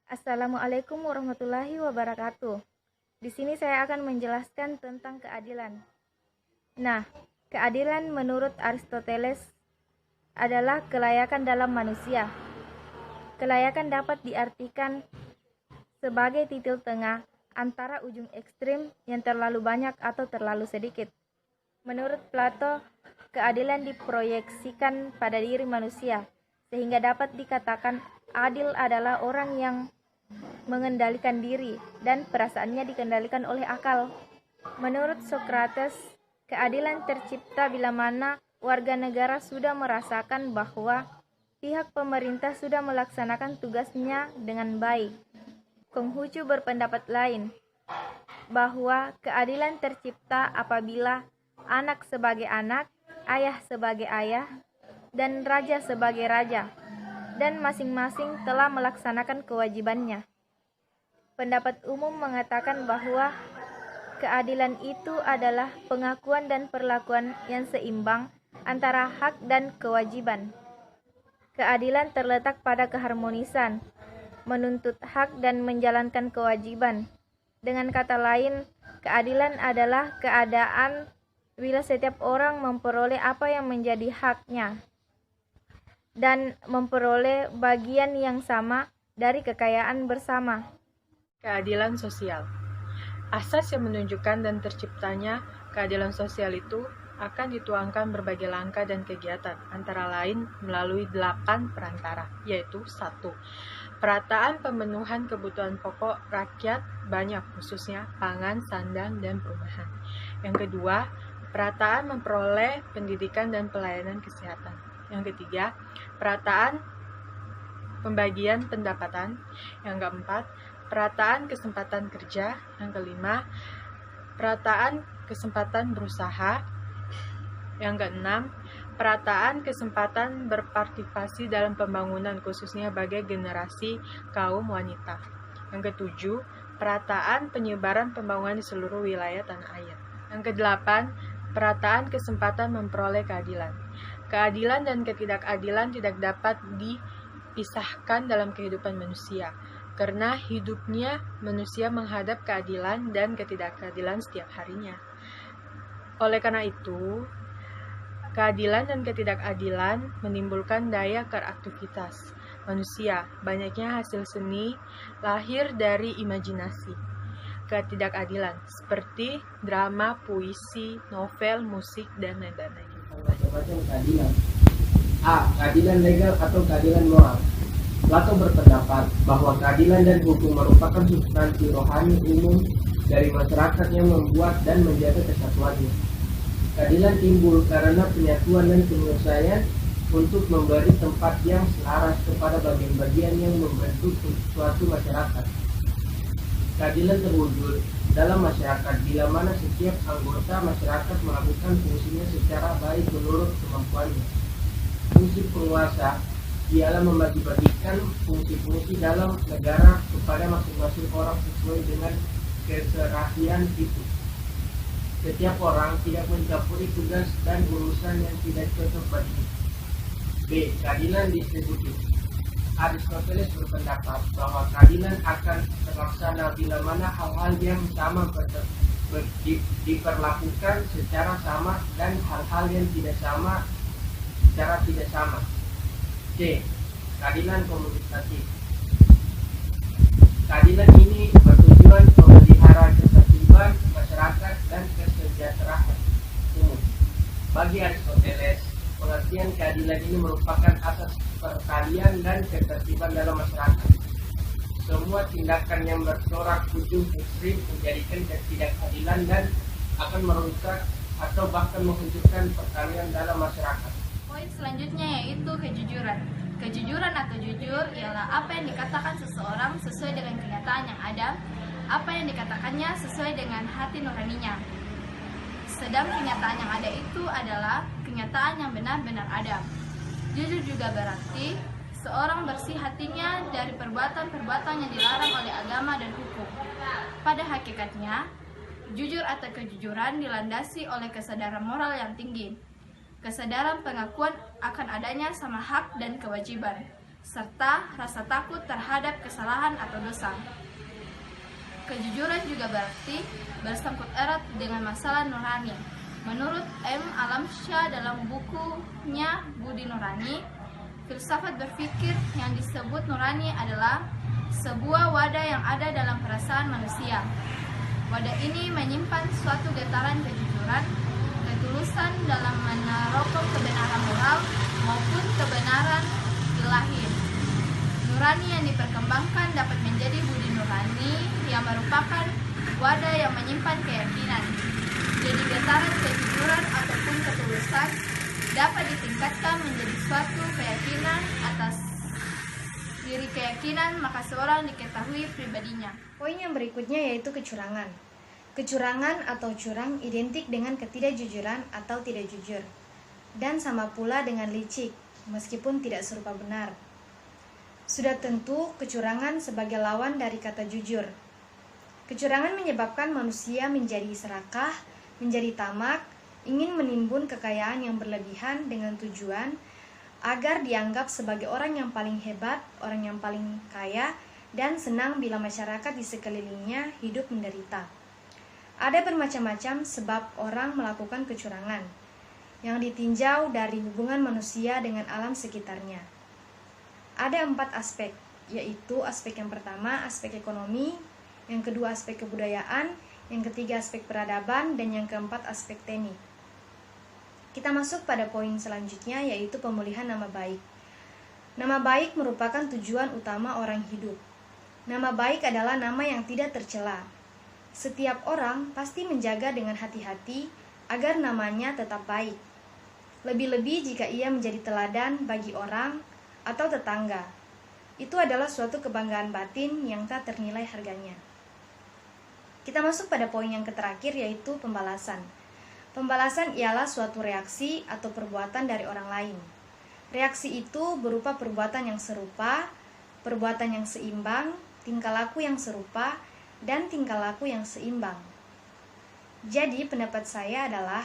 Assalamualaikum warahmatullahi wabarakatuh. Di sini saya akan menjelaskan tentang keadilan. Nah, keadilan menurut Aristoteles adalah kelayakan dalam manusia. Kelayakan dapat diartikan sebagai titik tengah antara ujung ekstrim yang terlalu banyak atau terlalu sedikit. Menurut Plato, keadilan diproyeksikan pada diri manusia, sehingga dapat dikatakan adil adalah orang yang mengendalikan diri dan perasaannya dikendalikan oleh akal. Menurut Socrates, keadilan tercipta bila mana warga negara sudah merasakan bahwa pihak pemerintah sudah melaksanakan tugasnya dengan baik. Konghucu berpendapat lain, bahwa keadilan tercipta apabila anak sebagai anak, ayah sebagai ayah, dan raja sebagai raja, dan masing-masing telah melaksanakan kewajibannya. Pendapat umum mengatakan bahwa keadilan itu adalah pengakuan dan perlakuan yang seimbang antara hak dan kewajiban. Keadilan terletak pada keharmonisan, menuntut hak dan menjalankan kewajiban. Dengan kata lain, keadilan adalah keadaan bila setiap orang memperoleh apa yang menjadi haknya dan memperoleh bagian yang sama dari kekayaan bersama. Keadilan sosial. Asas yang menunjukkan dan terciptanya keadilan sosial itu akan dituangkan berbagai langkah dan kegiatan, antara lain melalui 8 perantara, yaitu 1. Perataan pemenuhan kebutuhan pokok rakyat banyak, khususnya pangan, sandang, dan perumahan. Yang kedua, perataan memperoleh pendidikan dan pelayanan kesehatan. Yang ketiga, perataan pembagian pendapatan. Yang keempat, perataan kesempatan kerja. Yang kelima, perataan kesempatan berusaha. Yang keenam, perataan kesempatan berpartisipasi dalam pembangunan khususnya bagi generasi kaum wanita. Yang ketujuh, perataan penyebaran pembangunan di seluruh wilayah tanah air. Yang kedelapan, perataan kesempatan memperoleh keadilan. Keadilan dan ketidakadilan tidak dapat dipisahkan dalam kehidupan manusia, karena hidupnya manusia menghadap keadilan dan ketidakadilan setiap harinya. Oleh karena itu, keadilan dan ketidakadilan menimbulkan daya kreativitas manusia. Banyaknya hasil seni lahir dari imajinasi. Ketidakadilan seperti drama, puisi, novel, musik, dan lain-lain. Macam-macam keadilan. A. Keadilan legal atau keadilan moral. Plato berpendapat bahwa keadilan dan hukum merupakan substansi rohani umum dari masyarakat yang membuat dan menjaga kesatuannya. Keadilan timbul karena penyatuan dan penyelesaian untuk memberi tempat yang selaras kepada bagian-bagian yang membentuk suatu masyarakat. Keadilan terwujud dalam masyarakat bila mana setiap anggota masyarakat melakukan fungsinya secara baik menurut kemampuannya. Fungsi penguasa ialah membagi-bagikan fungsi-fungsi dalam negara kepada masing-masing orang sesuai dengan keserahian itu. Setiap orang tidak mencampuri tugas dan urusan yang tidak cocok baginya. B. Keadilan distributif. Aristoteles berpendapat bahwa keadilan akan terlaksana bila mana hal-hal yang sama diperlakukan secara sama dan hal-hal yang tidak sama secara tidak sama. C. Keadilan komunitatif. Keadilan ini bertujuan memelihara ketertiban masyarakat dan kesejahteraan umum. Bagi Aristoteles, pengertian keadilan ini merupakan asas perkalian dan ketertiban dalam masyarakat. Semua tindakan yang bercorak ujung ekstrim menjadikan ketidakadilan dan akan merusak atau bahkan menghancurkan perkalian dalam masyarakat. Poin selanjutnya yaitu kejujuran. Kejujuran atau jujur ialah apa yang dikatakan seseorang sesuai dengan kenyataan yang ada, apa yang dikatakannya sesuai dengan hati nuraninya. Sedang kenyataan yang ada itu adalah kenyataan yang benar-benar ada. Jujur juga berarti seorang bersih hatinya dari perbuatan-perbuatan yang dilarang oleh agama dan hukum. Pada hakikatnya, jujur atau kejujuran dilandasi oleh kesadaran moral yang tinggi. Kesadaran pengakuan akan adanya sama hak dan kewajiban. serta rasa takut terhadap kesalahan atau dosa. Kejujuran juga berarti bersangkut erat dengan masalah nurani. Menurut M. Alamsyah dalam bukunya Budi Nurani, filsafat berpikir yang disebut nurani adalah sebuah wadah yang ada dalam perasaan manusia. Wadah ini menyimpan suatu getaran kejujuran, ketulusan dalam menerokong kebenaran moral maupun kebenaran ilahi. Nurani yang diperkembangkan dapat menjadi budi nurani yang merupakan wadah yang menyimpan keyakinan. Jadi getaran kejujuran ataupun ketulusan dapat ditingkatkan menjadi suatu keyakinan atas diri keyakinan, maka seorang diketahui pribadinya. Poin yang berikutnya yaitu kecurangan. Kecurangan atau curang identik dengan ketidakjujuran atau tidak jujur, dan sama pula dengan licik, meskipun tidak serupa benar. Sudah tentu kecurangan sebagai lawan dari kata jujur. Kecurangan menyebabkan manusia menjadi serakah, menjadi tamak, ingin menimbun kekayaan yang berlebihan dengan tujuan agar dianggap sebagai orang yang paling hebat, orang yang paling kaya, dan senang bila masyarakat di sekelilingnya hidup menderita. Ada bermacam-macam sebab orang melakukan kecurangan yang ditinjau dari hubungan manusia dengan alam sekitarnya. Ada 4 aspek, yaitu aspek yang pertama, aspek ekonomi, yang kedua aspek kebudayaan, yang ketiga aspek peradaban, dan yang keempat aspek teknik. Kita masuk pada poin selanjutnya, yaitu pemulihan nama baik. Nama baik merupakan tujuan utama orang hidup. Nama baik adalah nama yang tidak tercela. Setiap orang pasti menjaga dengan hati-hati agar namanya tetap baik. Lebih-lebih jika ia menjadi teladan bagi orang atau tetangga. Itu adalah suatu kebanggaan batin yang tak ternilai harganya. Kita masuk pada poin yang terakhir, yaitu pembalasan. Pembalasan ialah suatu reaksi atau perbuatan dari orang lain. Reaksi itu berupa perbuatan yang serupa, perbuatan yang seimbang, tingkah laku yang serupa, dan tingkah laku yang seimbang. Jadi pendapat saya adalah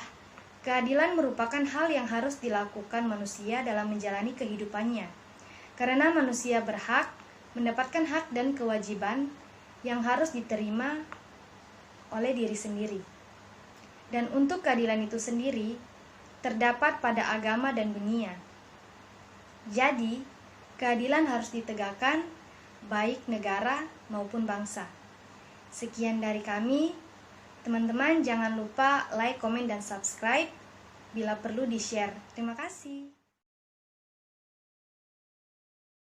keadilan merupakan hal yang harus dilakukan manusia dalam menjalani kehidupannya. Karena manusia berhak mendapatkan hak dan kewajiban yang harus diterima oleh diri sendiri. Dan untuk keadilan itu sendiri terdapat pada agama dan dunia. Jadi, keadilan harus ditegakkan baik negara maupun bangsa. Sekian dari kami. Teman-teman jangan lupa like, komen, dan subscribe. Bila perlu di-share. Terima kasih.